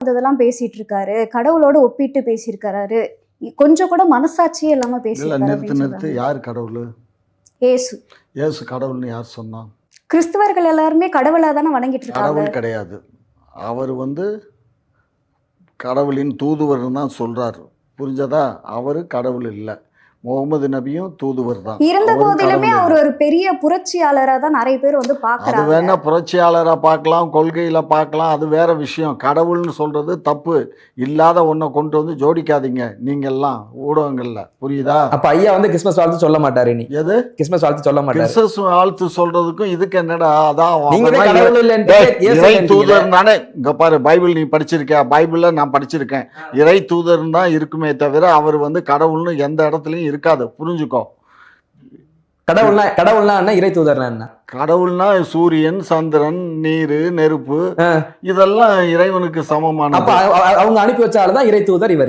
அதெல்லாம் பேசிட்டு இருக்காரு, கடவுளோட ஒப்பிட்டு பேசியிருக்காரு, கொஞ்சம் கூட மனசாட்சியே இல்லாம இல்ல பேசியிருக்காரு நிறுத்து அப்படின்னு நிறுத்து. சொல்றாங்க. யார் கடவுள்? இயேசு. இயேசு கடவுள்னு யார் சொன்னா? கிறிஸ்தவர்கள் எல்லாருமே கடவுளா தானே வணங்கிட்டு இருக்காங்க. கடவுள் கிடையாது. அவர் கடவுளின் தூதுவர்னு தான் சொல்றாரு. புரிஞ்சதா? அவரு கடவுள் இல்ல. முகமது நபியும் தூதுவர் தான். இருந்த அவரும் போதிலுமே கடவுள் அவர் இல்ல. ஒரு பெரிய புரட்சியாளரா தான் நிறைய பேர் வந்து அது பாக்குறாங்க. வேணா புரட்சியாளரா பார்க்கலாம், கொள்கையில பார்க்கலாம், அது வேற விஷயம். கடவுள்னு சொல்றது தப்பு. இல்லாத ஒன்றை கொண்டு வந்து ஜோடிக்காதீங்க நீங்க எல்லாம் ஊடகங்கள்ல. புரியுதா? அப்ப ஐயா வந்து கிறிஸ்மஸ் வாழ்த்து சொல்ல மாட்டாரு. நீ எது கிறிஸ்மஸ் வாழ்த்து சொல்ல மாட்டாரு. கிறிஸ்துமஸ் வாழ்த்து சொல்றதுக்கும் இதுக்கு என்னடா? அதான் நீங்க அவர்தான் கடவுள் இல்லைன்னு இறை தூதர் தானே. இங்க பாரு, பைபிள் நீ படிச்சிருக்க? பைபிள்ல நான் படிச்சிருக்கேன். இறை தூதர் தான் இருக்குமே தவிர அவர் கடவுள்னு எந்த இடத்துலயும் இருக்காது. புரிஞ்சுக்கோ. கடவுள்னா என்ன? இறை தூதர்னா என்ன? கடவுள்னா சூரியன், சந்திரன், நீரு, நெருப்பு, இதெல்லாம் இறைவனுக்கு சமமானது. அப்ப அவங்க அனுப்பி வச்சால்தான் இறை தூதர் இவர்.